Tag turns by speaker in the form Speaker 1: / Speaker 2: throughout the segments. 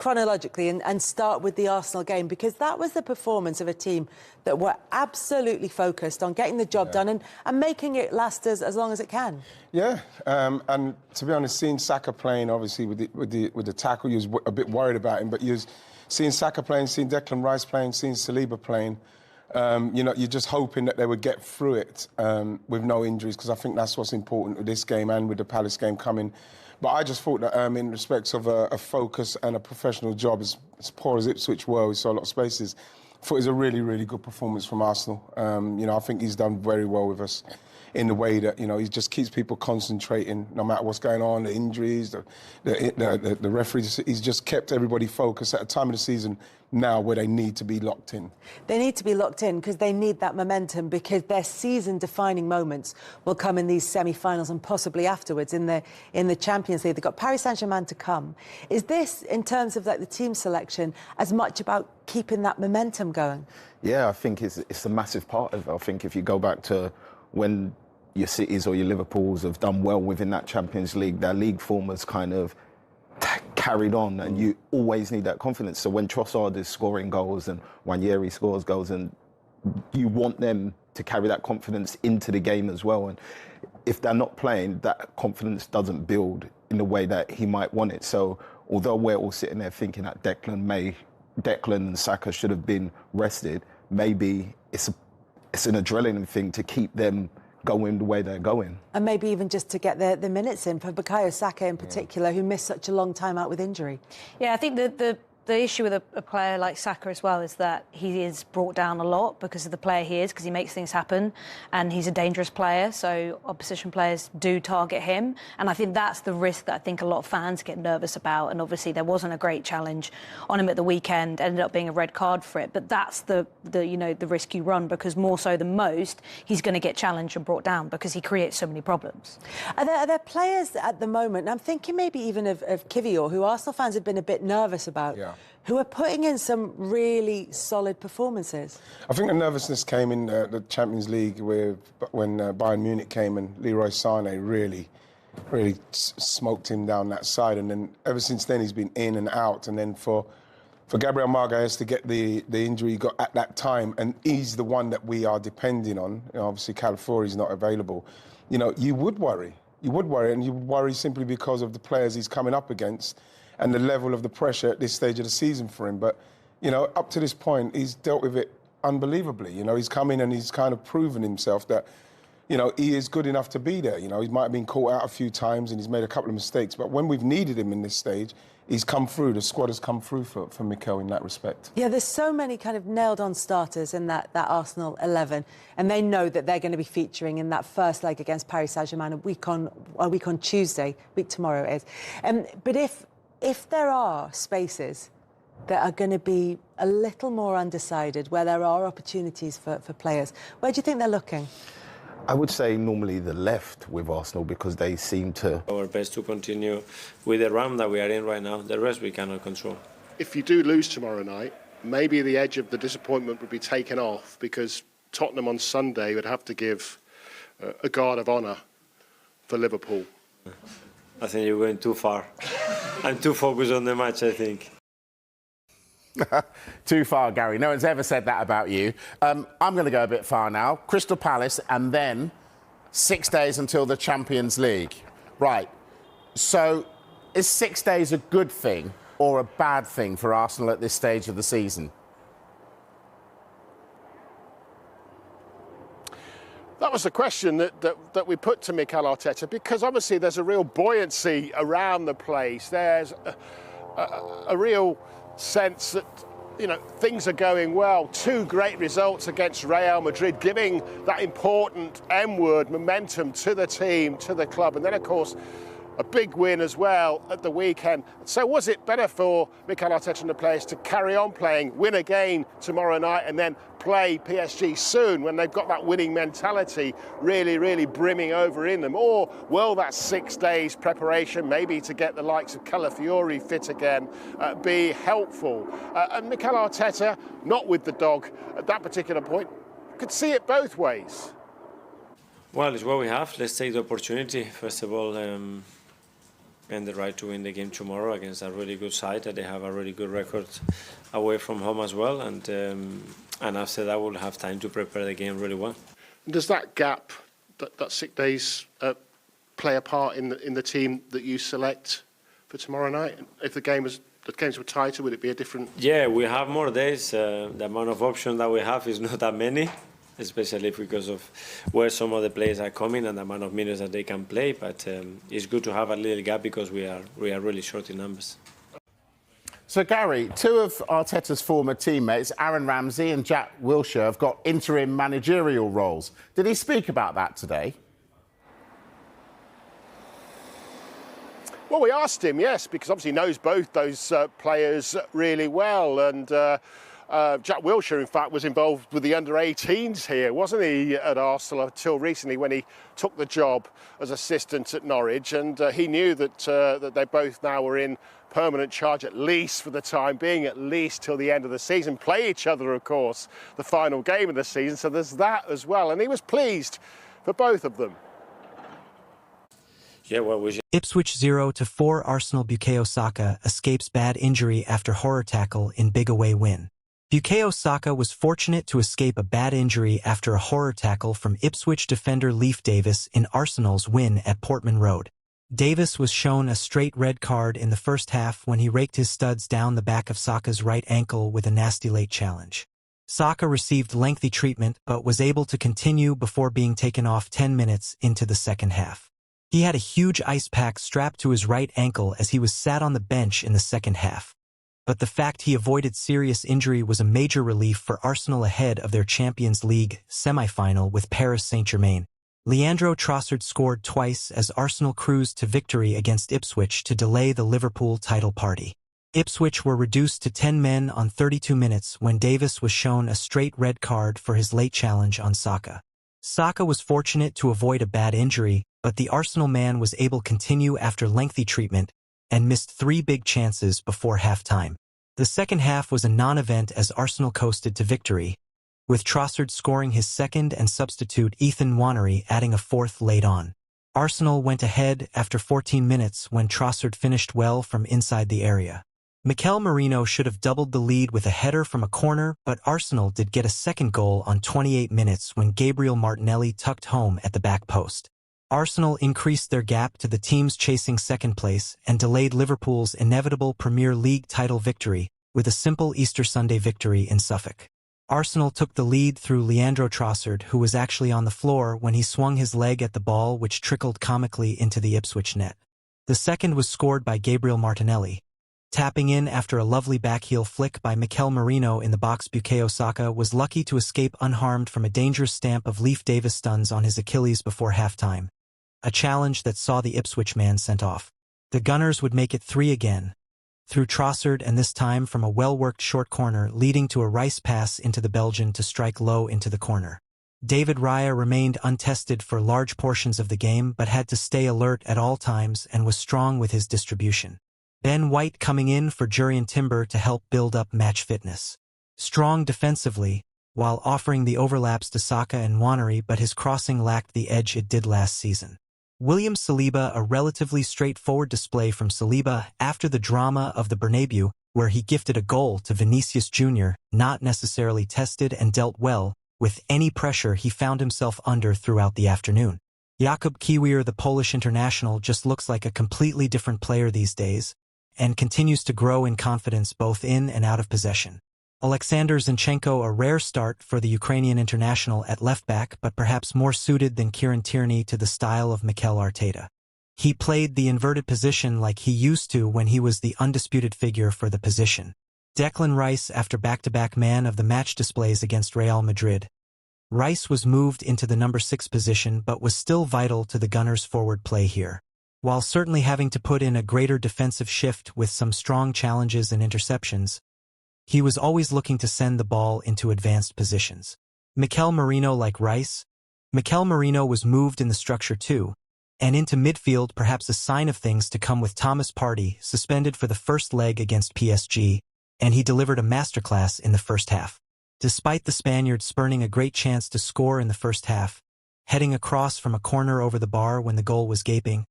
Speaker 1: chronologically and start with the Arsenal game, because that was the performance of a team that were absolutely focused on getting the job done and making it last as long as it can. Yeah, and to be honest, seeing Saka playing, obviously, with the tackle, you was a bit worried about him, but you was seeing Saka playing, seeing Declan Rice playing, seeing Saliba playing, you know, you're just hoping that they would get through it with no injuries, because I think that's what's important with this game and with the Palace game coming. But I just thought that in respects of a focus and a professional job, as poor as Ipswich were, we saw a lot of spaces, I thought it was a really, really good performance from Arsenal. You know, I think he's done very well with us in the way that, you know, he just keeps people concentrating no matter what's going on, the injuries, the referees. He's just kept everybody focused at a time of the season now where they need to be locked in. They need to be locked in because they need that momentum, because their season-defining moments will come in these semi-finals and possibly afterwards in the Champions League. They've got Paris Saint-Germain to come. Is this, in terms of like the team selection, as much about keeping that momentum going? Yeah, I think it's a massive part of it. I think if you go back to when your Cities or your Liverpools have done well within that Champions League, their league form has kind of carried on, and you always need that confidence. So when Trossard is scoring goals and Nwaneri scores goals, and you want them to carry that confidence into the game as well. And if they're not playing, that confidence doesn't build in the way that he might want it. So although we're all sitting there thinking that Declan and Saka should have been rested, maybe it's an adrenaline thing to keep them going the way they're going. And maybe even just to get the minutes in for Bukayo Saka in particular, who missed such a long time out with injury.
Speaker 2: Yeah, I think the issue with a player like Saka as well is that he is brought down a lot because of the player he is, because he makes things happen, and he's a dangerous player, so opposition players do target him. And I think that's the risk that I think a lot of fans get nervous about. And obviously there wasn't a great challenge on him at the weekend, ended up being a red card for it. But that's the you know, the risk you run, because more so than most, he's going to get challenged and brought down because he creates so many problems. Are there players at the moment, and I'm thinking maybe even of Kivior, who Arsenal fans have been a bit nervous about, who are putting in some really solid performances? I think the nervousness came in the Champions League when Bayern Munich came and Leroy Sané really smoked him down that side. And then ever since then, he's been in and out. And then for Gabriel Magalhaes to get the injury he got at that time, and he's the one that we are depending on. You know, obviously, Calafiori's not available. You know, you would worry. You would worry, and you would worry simply because of the players he's coming up against and the level of the pressure at this stage of the season for him. But, you know, up to this point, he's dealt with it unbelievably. You know, he's come in and he's kind of proven himself that, you know, he is good enough to be there. You know, he might have been caught out a few times and he's made a couple of mistakes, but when we've needed him in this stage, he's come through. The squad has come through for Mikel in that respect. Yeah, there's so many kind of nailed-on starters in that Arsenal 11, and they know that they're going to be featuring in that first leg against Paris Saint-Germain a week on Tuesday, tomorrow it is. But if there are spaces that are going to be a little more undecided, where there are opportunities for players, where do you think they're looking? I would say normally the left with Arsenal, because they seem to...
Speaker 3: Our best to continue with the run that we are in right now. The rest we cannot control.
Speaker 4: If you do lose tomorrow night, maybe the edge of the disappointment would be taken off, because Tottenham on Sunday would have to give a guard of honour for Liverpool.
Speaker 3: I think you're going too far. I'm too focused on the match, I think.
Speaker 5: Too far, Gary. No one's ever said that about you. I'm going to go a bit far now. Crystal Palace, and then 6 days until the Champions League. Right. So is 6 days a good thing or a bad thing for Arsenal at this stage of the season?
Speaker 4: That was the question that we put to Mikel Arteta, because obviously there's a real buoyancy around the place. There's a real sense that, you know, things are going well. 2 great results against Real Madrid, giving that important M-word momentum to the team, to the club. And then, of course, a big win as well at the weekend. So was it better for Mikel Arteta and the players to carry on playing, win again tomorrow night, and then play PSG soon when they've got that winning mentality really brimming over in them? Or will that 6 days preparation, maybe to get the likes of Calafiori fit again, be helpful? And Mikel Arteta, not with the dog at that particular point, could see it both ways.
Speaker 3: Well, it's what we have. Let's take the opportunity. First of all, and the right to win the game tomorrow against a really good side that they have a really good record away from home as well. And after that, we'll have time to prepare the game really well.
Speaker 4: Does that gap, that 6 days, play a part in the team that you select for tomorrow night? If the games were tighter, would it be a different?
Speaker 3: Yeah, we have more days. The amount of options that we have is not that many, especially because of where some of the players are coming and the amount of minutes that they can play. But it's good to have a little gap because we are really short in numbers.
Speaker 5: So, Gary, two of Arteta's former teammates, Aaron Ramsey and Jack Wilshere, have got interim managerial roles. Did he speak about that today?
Speaker 4: Well, we asked him, yes, because obviously he knows both those players really well. And Jack Wilshere, in fact, was involved with the under-18s here, wasn't he, at Arsenal until recently when he took the job as assistant at Norwich. And he knew that they both now were in permanent charge, at least for the time being, at least till the end of the season. Play each other, of course, the final game of the season. So there's that as well. And he was pleased for both of them.
Speaker 3: Yeah, well,
Speaker 6: Ipswich 0-4 Arsenal. Bukayo Saka escapes bad injury after horror tackle in big away win. Bukayo Saka was fortunate to escape a bad injury after a horror tackle from Ipswich defender Leif Davis in Arsenal's win at Portman Road. Davis was shown a straight red card in the first half when he raked his studs down the back of Saka's right ankle with a nasty late challenge. Saka received lengthy treatment but was able to continue before being taken off 10 minutes into the second half. He had a huge ice pack strapped to his right ankle as he was sat on the bench in the second half. But the fact he avoided serious injury was a major relief for Arsenal ahead of their Champions League semi-final with Paris Saint-Germain. Leandro Trossard scored twice as Arsenal cruised to victory against Ipswich to delay the Liverpool title party. Ipswich were reduced to 10 men on 32 minutes when Davis was shown a straight red card for his late challenge on Saka. Saka was fortunate to avoid a bad injury, but the Arsenal man was able to continue after lengthy treatment and missed 3 big chances before half-time. The second half was a non-event as Arsenal coasted to victory, with Trossard scoring his second and substitute Ethan Nwaneri adding a fourth late on. Arsenal went ahead after 14 minutes when Trossard finished well from inside the area. Mikel Merino should have doubled the lead with a header from a corner, but Arsenal did get a second goal on 28 minutes when Gabriel Martinelli tucked home at the back post. Arsenal increased their gap to the teams chasing second place and delayed Liverpool's inevitable Premier League title victory with a simple Easter Sunday victory in Suffolk. Arsenal took the lead through Leandro Trossard, who was actually on the floor when he swung his leg at the ball, which trickled comically into the Ipswich net. The second was scored by Gabriel Martinelli. Tapping in after a lovely backheel flick by Mikel Merino in the box, Bukayo Saka was lucky to escape unharmed from a dangerous stamp of Leif Davis stuns on his Achilles before halftime, a challenge that saw the Ipswich man sent off. The Gunners would make it 3 again, through Trossard, and this time from a well-worked short corner leading to a Rice pass into the Belgian to strike low into the corner. David Raya remained untested for large portions of the game but had to stay alert at all times and was strong with his distribution. Ben White coming in for Jurrien Timber to help build up match fitness. Strong defensively, while offering the overlaps to Saka and Nwaneri, but his crossing lacked the edge it did last season. William Saliba, a relatively straightforward display from Saliba after the drama of the Bernabeu, where he gifted a goal to Vinicius Jr., not necessarily tested and dealt well with any pressure he found himself under throughout the afternoon. Jakub Kiwior, the Polish international, just looks like a completely different player these days and continues to grow in confidence both in and out of possession. Alexander Zinchenko, a rare start for the Ukrainian international at left-back, but perhaps more suited than Kieran Tierney to the style of Mikel Arteta. He played the inverted position like he used to when he was the undisputed figure for the position. Declan Rice, after back-to-back man of the match displays against Real Madrid. Rice was moved into the number 6 position but was still vital to the Gunners' forward play here. While certainly having to put in a greater defensive shift with some strong challenges and interceptions, he was always looking to send the ball into advanced positions. Mikel Merino, like Rice, Mikel Merino was moved in the structure too, and into midfield, perhaps a sign of things to come with Thomas Partey suspended for the first leg against PSG, and he delivered a masterclass in the first half. Despite the Spaniard spurning a great chance to score in the first half, heading across from a corner over the bar when the goal was gaping,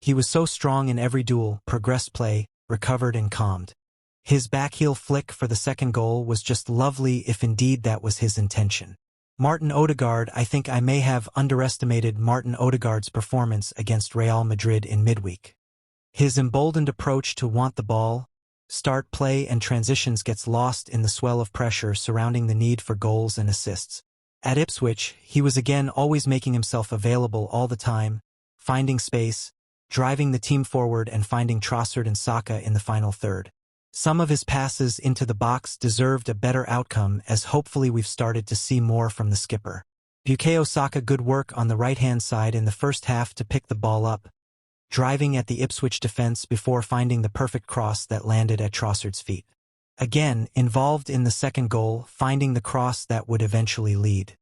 Speaker 6: He was so strong in every duel, progressed play, recovered and calmed. His backheel flick for the second goal was just lovely if indeed that was his intention. Martin Odegaard, I think I may have underestimated Martin Odegaard's performance against Real Madrid in midweek. His emboldened approach to want the ball, start play and transitions gets lost in the swell of pressure surrounding the need for goals and assists. At Ipswich, he was again always making himself available all the time, finding space, driving the team forward and finding Trossard and Saka in the final third. Some of his passes into the box deserved a better outcome, as hopefully we've started to see more from the skipper. Bukayo Saka good work on the right-hand side in the first half to pick the ball up, driving at the Ipswich defense before finding the perfect cross that landed at Trossard's feet. Again, involved in the second goal, finding the cross that would eventually lead.